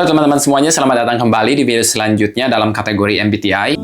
Halo teman-teman semuanya, selamat datang kembali di video selanjutnya dalam kategori MBTI.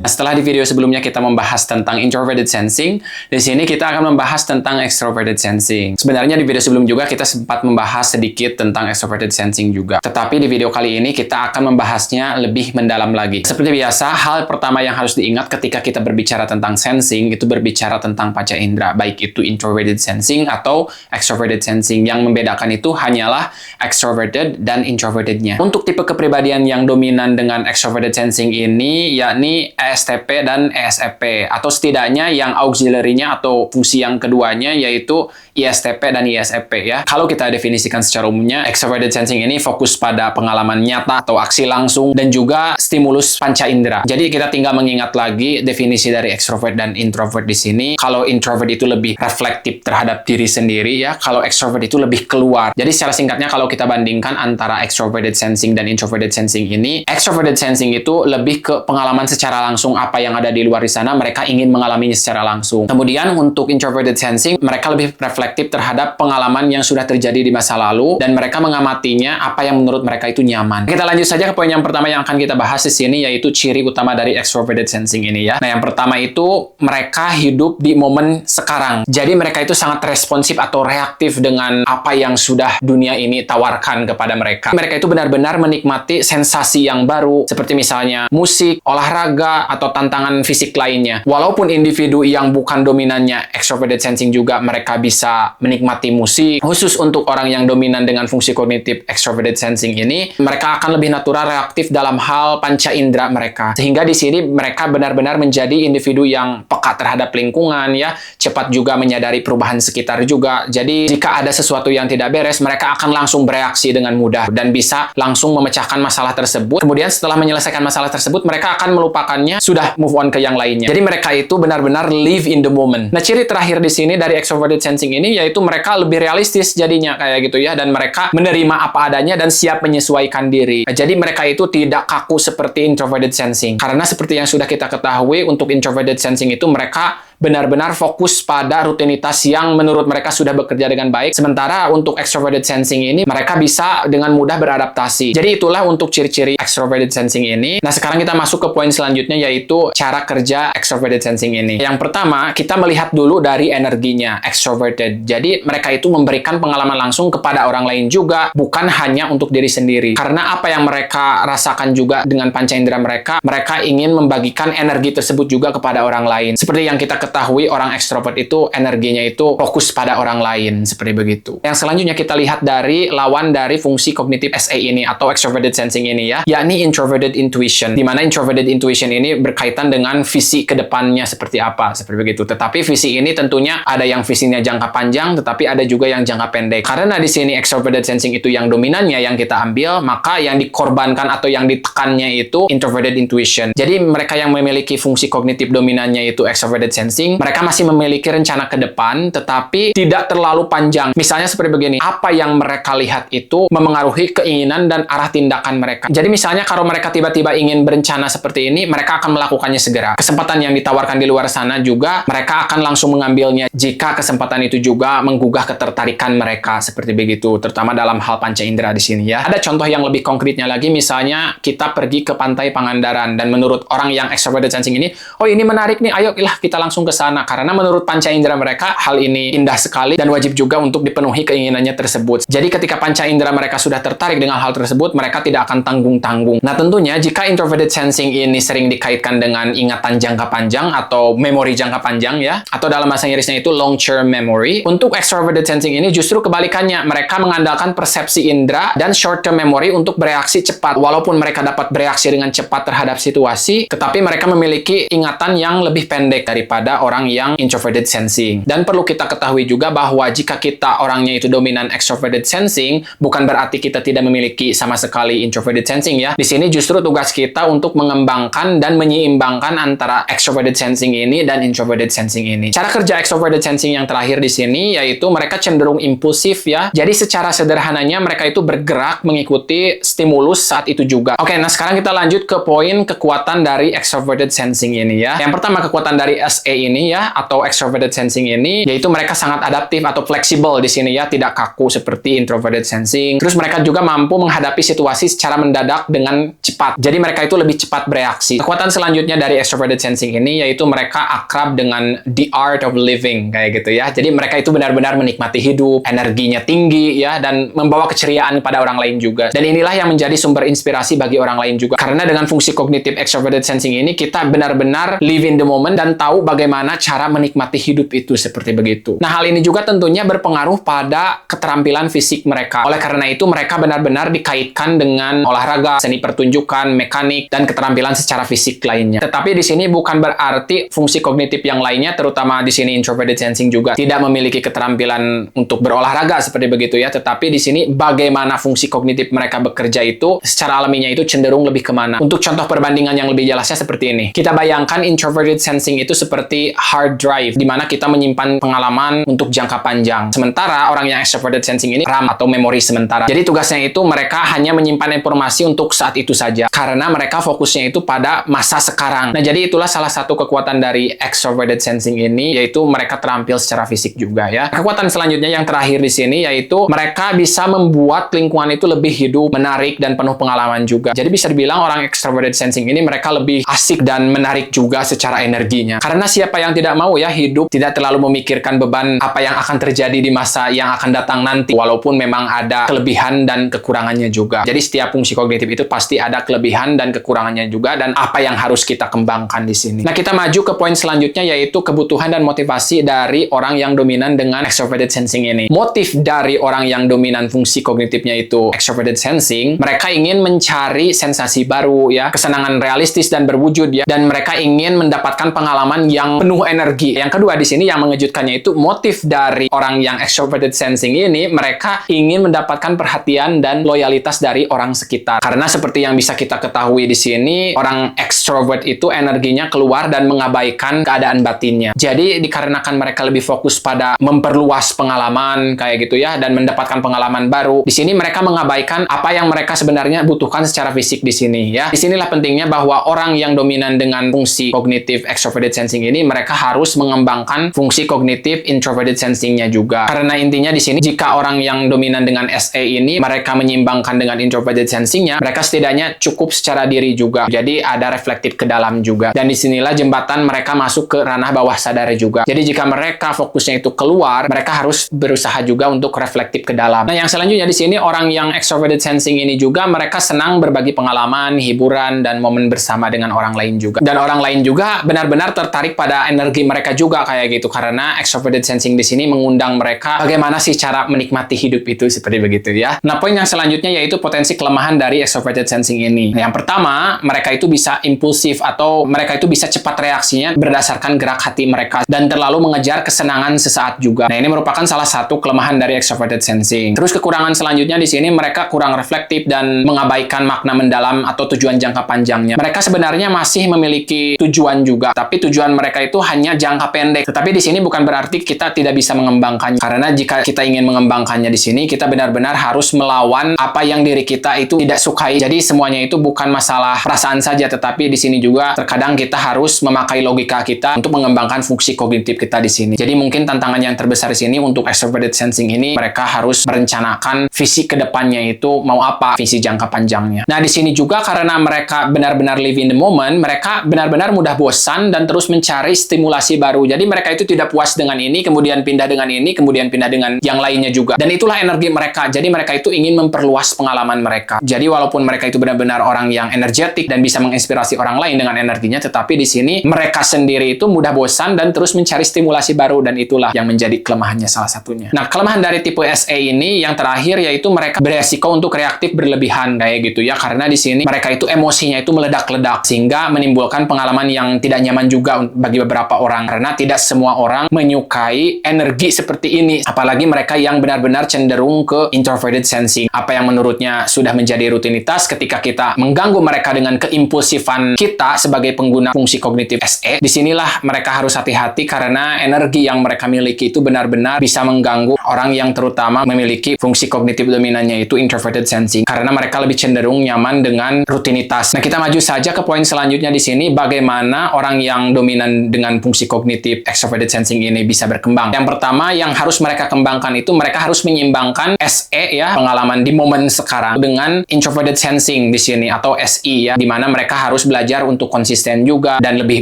Setelah di video sebelumnya kita membahas tentang introverted sensing, di sini kita akan membahas tentang extroverted sensing. Sebenarnya di video sebelum juga kita sempat membahas sedikit tentang extroverted sensing juga. Tetapi di video kali ini kita akan membahasnya lebih mendalam lagi. Seperti biasa, hal pertama yang harus diingat ketika kita berbicara tentang sensing, itu berbicara tentang panca indera, baik itu introverted sensing atau extroverted sensing. Yang membedakan itu hanyalah extroverted dan introvertednya. Untuk tipe kepribadian yang dominan dengan extroverted sensing ini, yakni ESTP dan ESFP, atau setidaknya yang auxiliary-nya atau fungsi yang keduanya yaitu ISTP dan ISFP ya. Kalau kita definisikan secara umumnya, extroverted sensing ini fokus pada pengalaman nyata atau aksi langsung dan juga stimulus panca indera. Jadi kita tinggal mengingat lagi definisi dari extrovert dan introvert di sini. Kalau introvert itu lebih reflektif terhadap diri sendiri ya, kalau extrovert itu lebih keluar. Jadi secara singkatnya kalau kita bandingkan antara extroverted sensing dan introverted sensing ini, extroverted sensing itu lebih ke pengalaman secara langsung apa yang ada di luar di sana, mereka ingin mengalaminya secara langsung. Kemudian untuk introverted sensing, mereka lebih reflektif terhadap pengalaman yang sudah terjadi di masa lalu dan mereka mengamatinya apa yang menurut mereka itu nyaman. Kita lanjut saja ke poin yang pertama yang akan kita bahas di sini, yaitu ciri utama dari extroverted sensing ini ya. Nah, yang pertama itu mereka hidup di momen sekarang. Jadi mereka itu sangat responsif atau reaktif dengan apa yang sudah dunia ini tawarkan kepada mereka. Mereka itu benar-benar menikmati sensasi yang baru, seperti misalnya musik, olahraga, atau tantangan fisik lainnya. Walaupun individu yang bukan dominannya extroverted sensing juga mereka bisa menikmati musik. Khusus untuk orang yang dominan dengan fungsi kognitif extroverted sensing ini, mereka akan lebih natural reaktif dalam hal panca indera mereka. Sehingga di sini mereka benar-benar menjadi individu yang peka terhadap lingkungan ya, cepat juga menyadari perubahan sekitar juga. Jadi jika ada sesuatu yang tidak beres, mereka akan langsung bereaksi dengan mudah dan bisa langsung memecahkan masalah tersebut. Kemudian setelah menyelesaikan masalah tersebut, mereka akan melupakannya, sudah move on ke yang lainnya. Jadi mereka itu benar-benar live in the moment. Nah, ciri terakhir di sini dari extroverted sensing ini yaitu mereka lebih realistis jadinya kayak gitu ya, dan mereka menerima apa adanya dan siap menyesuaikan diri. Nah, jadi mereka itu tidak kaku seperti introverted sensing. Karena seperti yang sudah kita ketahui, untuk introverted sensing itu mereka benar-benar fokus pada rutinitas yang menurut mereka sudah bekerja dengan baik. Sementara untuk extroverted sensing ini, mereka bisa dengan mudah beradaptasi. Jadi itulah untuk ciri-ciri extroverted sensing ini. Nah, sekarang kita masuk ke poin selanjutnya, yaitu cara kerja extroverted sensing ini. Yang pertama, kita melihat dulu dari energinya extroverted. Jadi mereka itu memberikan pengalaman langsung kepada orang lain juga, bukan hanya untuk diri sendiri. Karena apa yang mereka rasakan juga dengan panca indera mereka, mereka ingin membagikan energi tersebut juga kepada orang lain. Seperti yang kita ketahui, orang ekstrovert itu energinya itu fokus pada orang lain, seperti begitu. Yang selanjutnya kita lihat dari lawan dari fungsi kognitif SA ini atau extroverted sensing ini ya, yakni introverted intuition. Di mana introverted intuition ini berkaitan dengan visi ke depannya seperti apa, seperti begitu. Tetapi visi ini tentunya ada yang visinya jangka panjang, tetapi ada juga yang jangka pendek. Karena di sini extroverted sensing itu yang dominannya yang kita ambil, maka yang dikorbankan atau yang ditekannya itu introverted intuition. Jadi mereka yang memiliki fungsi kognitif dominannya itu extroverted sensing, mereka masih memiliki rencana ke depan, tetapi tidak terlalu panjang. Misalnya seperti begini, apa yang mereka lihat itu memengaruhi keinginan dan arah tindakan mereka. Jadi misalnya kalau mereka tiba-tiba ingin berencana seperti ini, mereka akan melakukannya segera. Kesempatan yang ditawarkan di luar sana juga, mereka akan langsung mengambilnya jika kesempatan itu juga menggugah ketertarikan mereka, seperti begitu. Terutama dalam hal panca indera di sini ya. Ada contoh yang lebih konkretnya lagi, misalnya kita pergi ke pantai Pangandaran, dan menurut orang yang extroverted sensing ini, oh ini menarik nih, ayolah kita langsung ke sana, karena menurut panca indera mereka hal ini indah sekali dan wajib juga untuk dipenuhi keinginannya tersebut. Jadi ketika panca indera mereka sudah tertarik dengan hal tersebut, mereka tidak akan tanggung-tanggung. Nah, tentunya jika introverted sensing ini sering dikaitkan dengan ingatan jangka panjang atau memori jangka panjang ya, atau dalam bahasa Inggrisnya itu long term memory, untuk extroverted sensing ini justru kebalikannya. Mereka mengandalkan persepsi indera dan short term memory untuk bereaksi cepat. Walaupun mereka dapat bereaksi dengan cepat terhadap situasi, tetapi mereka memiliki ingatan yang lebih pendek daripada orang yang introverted sensing. Dan perlu kita ketahui juga bahwa jika kita orangnya itu dominan extroverted sensing, bukan berarti kita tidak memiliki sama sekali introverted sensing ya. Di sini justru tugas kita untuk mengembangkan dan menyeimbangkan antara extroverted sensing ini dan introverted sensing ini. Cara kerja extroverted sensing yang terakhir di sini yaitu mereka cenderung impulsif ya. Jadi secara sederhananya mereka itu bergerak mengikuti stimulus saat itu juga. Oke, nah sekarang kita lanjut ke poin kekuatan dari extroverted sensing ini ya. Yang pertama, kekuatan dari SA ini ya, atau extroverted sensing ini, yaitu mereka sangat adaptif atau fleksibel di sini ya, tidak kaku seperti introverted sensing. Terus mereka juga mampu menghadapi situasi secara mendadak dengan cepat. Jadi mereka itu lebih cepat bereaksi. Kekuatan selanjutnya dari extroverted sensing ini yaitu mereka akrab dengan the art of living kayak gitu ya. Jadi mereka itu benar-benar menikmati hidup, energinya tinggi ya, dan membawa keceriaan pada orang lain juga. Dan inilah yang menjadi sumber inspirasi bagi orang lain juga. Karena dengan fungsi kognitif extroverted sensing ini kita benar-benar live in the moment dan tahu bagaimana cara menikmati hidup itu seperti begitu. Nah, hal ini juga tentunya berpengaruh pada keterampilan fisik mereka. Oleh karena itu mereka benar-benar dikaitkan dengan olahraga, seni pertunjukan, mekanik, dan keterampilan secara fisik lainnya. Tetapi di sini bukan berarti fungsi kognitif yang lainnya, terutama di sini introverted sensing juga tidak memiliki keterampilan untuk berolahraga seperti begitu ya. Tetapi di sini bagaimana fungsi kognitif mereka bekerja itu secara alaminya itu cenderung lebih kemana. Untuk contoh perbandingan yang lebih jelasnya seperti ini. Kita bayangkan introverted sensing itu seperti hard drive, di mana kita menyimpan pengalaman untuk jangka panjang. Sementara orang yang extroverted sensing ini RAM atau memori sementara. Jadi tugasnya itu mereka hanya menyimpan informasi untuk saat itu saja. Karena mereka fokusnya itu pada masa sekarang. Nah, jadi itulah salah satu kekuatan dari extroverted sensing ini, yaitu mereka terampil secara fisik juga ya. Kekuatan selanjutnya yang terakhir di sini yaitu mereka bisa membuat lingkungan itu lebih hidup, menarik, dan penuh pengalaman juga. Jadi bisa dibilang orang extroverted sensing ini mereka lebih asik dan menarik juga secara energinya. Karena siapa yang tidak mau ya hidup tidak terlalu memikirkan beban apa yang akan terjadi di masa yang akan datang nanti, walaupun memang ada kelebihan dan kekurangannya juga. Jadi setiap fungsi kognitif itu pasti ada kelebihan dan kekurangannya juga, dan apa yang harus kita kembangkan di sini. Nah, kita maju ke poin selanjutnya yaitu kebutuhan dan motivasi dari orang yang dominan dengan extroverted sensing ini. Motif dari orang yang dominan fungsi kognitifnya itu extroverted sensing, mereka ingin mencari sensasi baru ya, kesenangan realistis dan berwujud ya, dan mereka ingin mendapatkan pengalaman yang penuh energi. Yang kedua di sini yang mengejutkannya itu motif dari orang yang extroverted sensing ini, mereka ingin mendapatkan perhatian dan loyalitas dari orang sekitar. Karena seperti yang bisa kita ketahui di sini, orang extrovert itu energinya keluar dan mengabaikan keadaan batinnya. Jadi dikarenakan mereka lebih fokus pada memperluas pengalaman kayak gitu ya, dan mendapatkan pengalaman baru. Di sini mereka mengabaikan apa yang mereka sebenarnya butuhkan secara fisik di sini ya. Disinilah pentingnya bahwa orang yang dominan dengan fungsi kognitif extroverted sensing ini, mereka harus mengembangkan fungsi kognitif introverted sensingnya juga. Karena intinya di sini jika orang yang dominan dengan SE ini mereka menyimbangkan dengan introverted sensingnya, mereka setidaknya cukup secara diri juga. Jadi ada reflektif ke dalam juga. Dan disinilah jembatan mereka masuk ke ranah bawah sadar juga. Jadi jika mereka fokusnya itu keluar, mereka harus berusaha juga untuk reflektif ke dalam. Nah, yang selanjutnya di sini orang yang extroverted sensing ini juga mereka senang berbagi pengalaman, hiburan, dan momen bersama dengan orang lain juga. Dan orang lain juga benar-benar tertarik pada energi mereka juga kayak gitu. Karena extroverted sensing di sini mengundang mereka bagaimana sih cara menikmati hidup itu seperti begitu ya. Nah, poin yang selanjutnya yaitu potensi kelemahan dari extroverted sensing ini. Nah, yang pertama, mereka itu bisa impulsif atau mereka itu bisa cepat reaksinya berdasarkan gerak hati mereka dan terlalu mengejar kesenangan sesaat juga. Nah, ini merupakan salah satu kelemahan dari extroverted sensing. Terus kekurangan selanjutnya di sini mereka kurang reflektif dan mengabaikan makna mendalam atau tujuan jangka panjangnya. Mereka sebenarnya masih memiliki tujuan juga, tapi tujuan mereka itu hanya jangka pendek. Tetapi di sini bukan berarti kita tidak bisa mengembangkannya. Karena jika kita ingin mengembangkannya di sini, kita benar-benar harus melawan apa yang diri kita itu tidak sukai. Jadi semuanya itu bukan masalah perasaan saja, tetapi di sini juga terkadang kita harus memakai logika kita untuk mengembangkan fungsi kognitif kita di sini. Jadi mungkin tantangan yang terbesar di sini untuk extroverted sensing ini, mereka harus merencanakan visi kedepannya itu mau apa, visi jangka panjangnya. Nah, di sini juga karena mereka benar-benar live in the moment, mereka benar-benar mudah bosan dan terus mencari stimulasi baru. Jadi mereka itu tidak puas dengan ini, kemudian pindah dengan ini, kemudian pindah dengan yang lainnya juga. Dan itulah energi mereka. Jadi mereka itu ingin memperluas pengalaman mereka. Jadi walaupun mereka itu benar-benar orang yang energetik dan bisa menginspirasi orang lain dengan energinya, tetapi di sini mereka sendiri itu mudah bosan dan terus mencari stimulasi baru, dan itulah yang menjadi kelemahannya salah satunya. Nah, kelemahan dari tipe SE ini yang terakhir yaitu mereka beresiko untuk reaktif berlebihan kayak gitu ya, karena di sini mereka itu emosinya itu meledak-ledak sehingga menimbulkan pengalaman yang tidak nyaman juga bagi beberapa orang, karena tidak semua orang menyukai energi seperti ini, apalagi mereka yang benar-benar cenderung ke introverted sensing. Apa yang menurutnya sudah menjadi rutinitas, ketika kita mengganggu mereka dengan keimpulsifan kita sebagai pengguna fungsi kognitif SE, disinilah mereka harus hati-hati karena energi yang mereka miliki itu benar-benar bisa mengganggu orang yang terutama memiliki fungsi kognitif dominannya itu introverted sensing, karena mereka lebih cenderung nyaman dengan rutinitas. Nah, kita maju saja ke poin selanjutnya di sini, bagaimana orang yang dominan dengan fungsi kognitif extroverted sensing ini bisa berkembang. Yang pertama yang harus mereka kembangkan itu mereka harus menyeimbangkan SE ya, pengalaman di momen sekarang, dengan introverted sensing di sini atau SI ya, di mana mereka harus belajar untuk konsisten juga dan lebih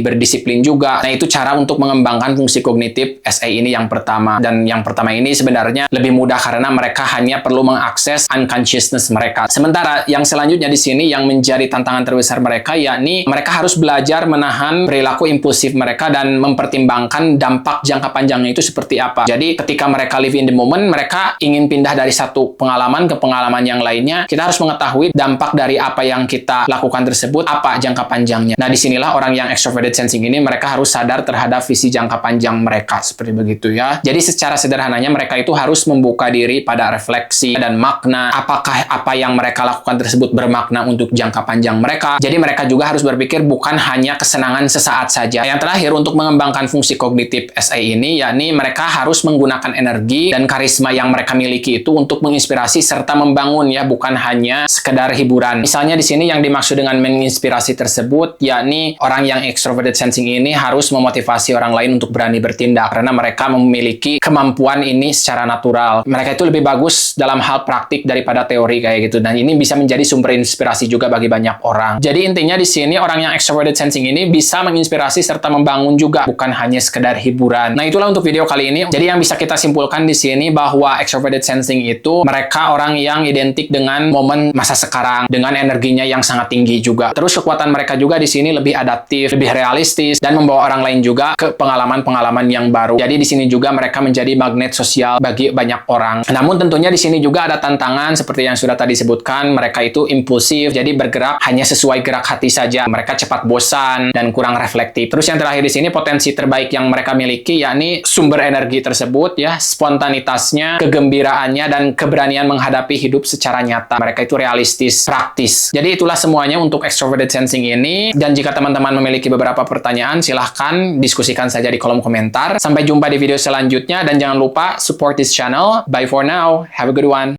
berdisiplin juga. Nah, itu cara untuk mengembangkan fungsi kognitif SE ini yang pertama. Dan yang pertama ini sebenarnya lebih mudah karena mereka hanya perlu mengakses unconsciousness mereka. Sementara yang selanjutnya di sini yang menjadi tantangan terbesar mereka yakni mereka harus belajar menahan perilaku impulsif mereka dan mempertimbangkan dampak jangka panjangnya itu seperti apa. Jadi ketika mereka live in the moment, mereka ingin pindah dari satu pengalaman ke pengalaman yang lainnya, kita harus mengetahui dampak dari apa yang kita lakukan tersebut, apa jangka panjangnya. Nah, disinilah orang yang extroverted sensing ini mereka harus sadar terhadap visi jangka panjang mereka, seperti begitu ya. Jadi secara sederhananya mereka itu harus membuka diri pada refleksi dan makna, apakah apa yang mereka lakukan tersebut bermakna untuk jangka panjang mereka. Jadi mereka juga harus berpikir bukan hanya kesenangan sesaat saja. Yang terakhir, untuk mengembangkan fungsi kognitif SA ini, yakni mereka harus menggunakan energi dan karisma yang mereka miliki itu untuk menginspirasi serta membangun ya, bukan hanya sekedar hiburan. Misalnya di sini yang dimaksud dengan menginspirasi tersebut, yakni orang yang extroverted sensing ini harus memotivasi orang lain untuk berani bertindak karena mereka memiliki kemampuan ini secara natural. Mereka itu lebih bagus dalam hal praktik daripada teori kayak gitu, dan ini bisa menjadi sumber inspirasi juga bagi banyak orang. Jadi intinya di sini orang yang extroverted sensing ini bisa menginspirasi serta membangun juga, bukan hanya sekedar hiburan. Nah, itulah untuk video kali ini. Jadi yang bisa kita simpulkan di sini bahwa extroverted sensing itu mereka orang yang identik dengan momen masa sekarang dengan energinya yang sangat tinggi juga. Terus kekuatan mereka juga di sini lebih adaptif, lebih realistis dan membawa orang lain juga ke pengalaman-pengalaman yang baru. Jadi di sini juga mereka menjadi magnet sosial bagi banyak orang. Namun tentunya di sini juga ada tantangan seperti yang sudah tadi sebutkan, mereka itu impulsif, jadi bergerak hanya sesuai gerak hati saja. Mereka cepat bosan dan kurang reflektif. Terus yang terakhir di sini potensi terbaik yang mereka miliki yakni sumber energi tersebut ya, spontanitasnya, kegembiraannya dan keberanian menghadapi hidup secara nyata. Mereka itu realistis, praktis. Jadi itulah semuanya untuk extroverted sensing ini. Dan jika teman-teman memiliki beberapa pertanyaan, silahkan diskusikan saja di kolom komentar. Sampai jumpa di video selanjutnya dan jangan lupa support this channel. Bye for now. Have a good one.